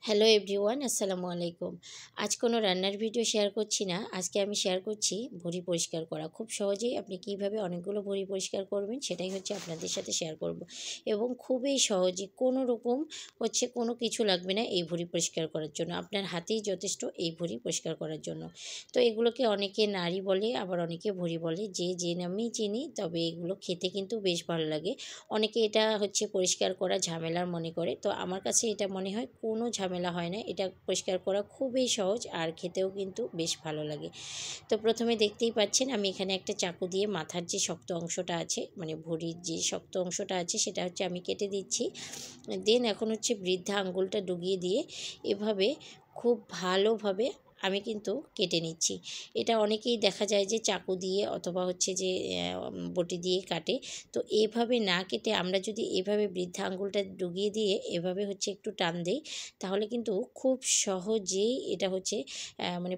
Hello everyone, আসসালামু আলাইকুম। আজ কোনো রান্নার ভিডিও শেয়ার করছি না। আজকে আমি শেয়ার করছি ভুঁড়ি পরিষ্কার করা। খুব সহজেই আপনি কিভাবে অনেকগুলো ভুঁড়ি পরিষ্কার করবেন সেটাই হচ্ছে আপনাদের সাথে শেয়ার করব। এবং খুবই সহজে কোনো রকম কোনো কিছু লাগবে না এই ভুঁড়ি পরিষ্কার করার জন্য। আপনার হাতেই যথেষ্ট এই ভুঁড়ি পরিষ্কার করার জন্য। তো এগুলোকে অনেকে নাড়ি বলে, আবার অনেকে ভুঁড়ি বলে। যে নামেই চিনি, তবে এগুলো খেতে কিন্তু বেশ ভালো লাগে। অনেকে এটা পরিষ্কার করা ঝামেলার মনে করে। তো আমার কাছে এটা মনে হয় কোনো ঝামেলা হয় না। এটা পরিষ্কার করা খুবই সহজ, আর খেতেও কিন্তু বেশ ভালো লাগে। তো প্রথমে দেখতেই পাচ্ছেন আমি এখানে একটা চাকু দিয়ে মাথার যে শক্ত অংশটা আছে, মানে ভুঁড়ির যে শক্ত অংশটা আছে সেটা আমি কেটে দিচ্ছি। দেন এখন বৃদ্ধা আঙ্গুলটা ডুগিয়ে দিয়ে এভাবে খুব ভালোভাবে আমি কিন্তু কেটে নিচ্ছি। এটা অনেকেই দেখা যায় যে চাকু দিয়ে অথবা বটি দিয়ে কাটে। তো এভাবে না কেটে আমরা যদি এভাবে বৃদ্ধা আঙ্গুলটা ডুগিয়ে দিয়ে এভাবে একটু টান দেই, তাহলে কিন্তু খুব সহজেই এটা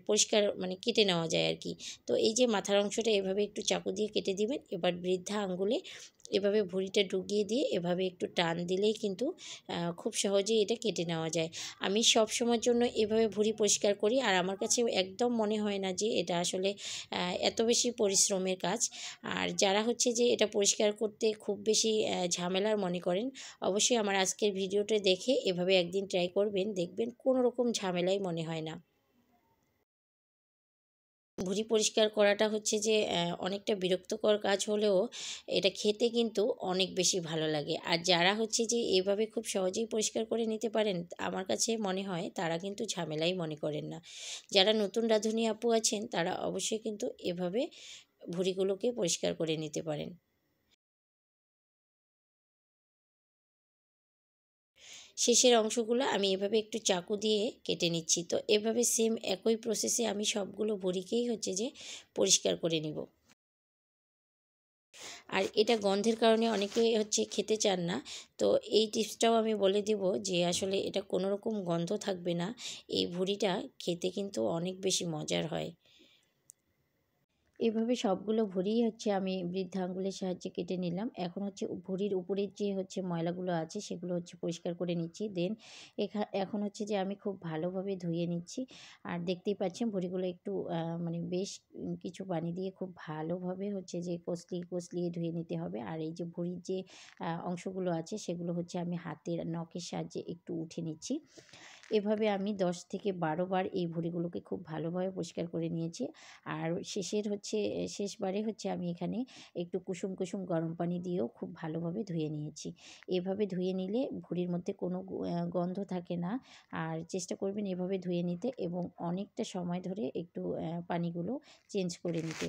পরিষ্কার কেটে নেওয়া যায় আর কি। তো এই যে মাথার অংশটা এভাবে একটু চাকু দিয়ে কেটে দিবেন। এবার বৃদ্ধা আঙ্গুলে এভাবে ভুঁড়িটা ডুগিয়ে দিয়ে এভাবে একটু টান দিলেই কিন্তু খুব সহজেই এটা কেটে নেওয়া যায়। আমি সব সময়ের জন্য এভাবে ভুঁড়ি পরিষ্কার করি, আর আমার কাছে একদম মনে হয় না যে এটা আসলে এত বেশি পরিশ্রমের কাজ। আর যারা যে এটা পরিষ্কার করতে খুব বেশি ঝামেলার মনে করেন, অবশ্যই আমার আজকের ভিডিওটা দেখে এভাবে একদিন ট্রাই করবেন, দেখবেন কোনো রকম ঝামেলাই মনে হয় না। ভুঁড়ি পরিষ্কার করাটা অনেকটা বিরক্তকর কাজ হলেও এটা খেতে কিন্তু অনেক বেশি ভালো লাগে। আর যারা এভাবে খুব সহজেই পরিষ্কার করে নিতে পারেন, আমার কাছে মনে হয় তারা কিন্তু ঝামেলাই মনে করেন না। যারা নতুন রাঁধুনি আপু আছেন তারা অবশ্যই কিন্তু এভাবে ভুঁড়িগুলোকে পরিষ্কার করে নিতে পারেন। শেষের অংশগুলো আমি এভাবে একটু চাকু দিয়ে কেটে নিচ্ছি। তো এভাবে সেম একই প্রসেসে আমি সবগুলো ভুঁড়িকেই পরিষ্কার করে নিব। আর এটা গন্ধের কারণে অনেকে খেতে চান না। তো এই টিপসটাও আমি বলে দিব যে আসলে এটা কোনো রকম গন্ধ থাকবে না। এই ভুঁড়িটা খেতে কিন্তু অনেক বেশি মজার হয়। এভাবে সবগুলো ভুঁড়িই আমি বৃদ্ধা আঙুলের সাহায্যে কেটে নিলাম। এখন ভুঁড়ির উপরের যে ময়লাগুলো আছে সেগুলো পরিষ্কার করে নিচ্ছি। দেন এখন যে আমি খুব ভালোভাবে ধুয়ে নিচ্ছি। আর দেখতেই পাচ্ছেন ভুঁড়িগুলো একটু বেশ কিছু পানি দিয়ে খুব ভালোভাবে কচলিয়ে ধুয়ে নিতে হবে। আর এই যে ভুঁড়ির যে অংশগুলো আছে সেগুলো আমি হাতের নখের সাহায্যে একটু উঠে নিচ্ছি। এভাবে আমি ১০ থেকে ১২ বার এই ভুঁড়িগুলোকে খুব ভালোভাবে পরিষ্কার করে নিয়েছি। আর শেষবারে আমি এখানে একটু কুসুম গরম পানি দিয়েও খুব ভালোভাবে ধুয়ে নিয়েছি। এভাবে ধুয়ে নিলে ভুঁড়ির মধ্যে কোনো গন্ধ থাকে না। আর চেষ্টা করবেন এভাবে ধুয়ে নিতে, এবং অনেকটা সময় ধরে একটু পানিগুলো চেঞ্জ করে নিতে।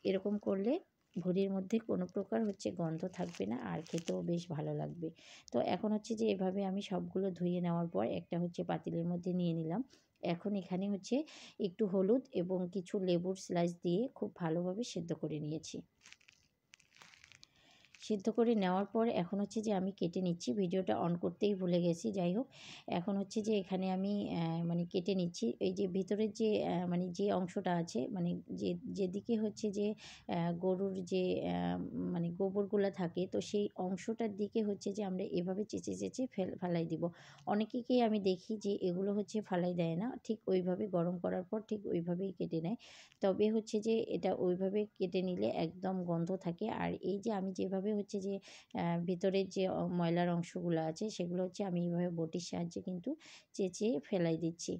এরকম করলে ভুঁড়ির মধ্যে কোনো প্রকার গন্ধ থাকবে না, আর খেতেও বেশ ভালো লাগবে। তো এখন যে এভাবে আমি সবগুলো ধুয়ে নেওয়ার পর একটা পাতিলের মধ্যে নিয়ে নিলাম। এখন এখানে একটু হলুদ এবং কিছু লেবুর স্লাইস দিয়ে খুব ভালোভাবে সেদ্ধ করে নিয়েছি। সিদ্ধ করে নেওয়ার পর এখন যে আমি কেটে নিচ্ছি। ভিডিওটা অন করতেই ভুলে গেছি। যাই হোক, এখন যে এখানে আমি কেটে নিচ্ছি। এই যে ভিতরের যে যে অংশটা আছে, যেদিকে যে গরুর যে গোবরগুলা থাকে, তো সেই অংশটার দিকে যে আমরা এভাবে চেঁচে ফালাই দিব। অনেকেকেই আমি দেখি যে এগুলো ফালাই দেয় না। ঠিক ওইভাবে গরম করার পর ঠিক ওইভাবেই কেটে নেয়। তবে যে এটা ওইভাবে কেটে নিলে একদম গন্ধ থাকে। আর এই যে আমি যেভাবে ভিতরের যে ময়লার অংশগুলো আছে সেগুলো আমি এইভাবে বটির সাহায্যে কিন্তু চেঁচে ফেলাই দিচ্ছি।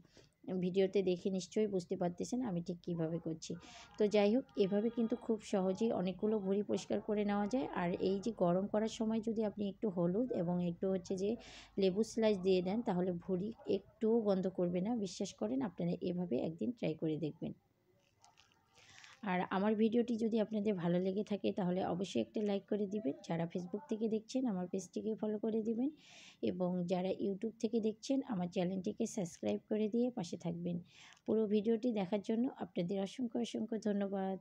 ভিডিওতে দেখে নিশ্চয়ই বুঝতে পারতেছেন আমি ঠিক কীভাবে করছি। তো যাই হোক, এভাবে কিন্তু খুব সহজেই অনেকগুলো ভুঁড়ি পরিষ্কার করে নেওয়া যায়। আর এই যে গরম করার সময় যদি আপনি একটু হলুদ এবং একটু যে লেবু স্লাইস দিয়ে দেন, তাহলে ভুঁড়ি একটুও গন্ধ করবে না। বিশ্বাস করেন, আপনারা এভাবে একদিন ট্রাই করে দেখবেন। আর আমার ভিডিওটি যদি আপনাদের ভালো লেগে থাকে তাহলে অবশ্যই একটা লাইক করে দিবেন। যারা ফেসবুক থেকে দেখছেন আমার পেজটিকে ফলো করে দিবেন, এবং যারা ইউটিউব থেকে দেখছেন আমার চ্যানেলটিকে সাবস্ক্রাইব করে দিয়ে পাশে থাকবেন। পুরো ভিডিওটি দেখার জন্য আপনাদের অসংখ্য ধন্যবাদ।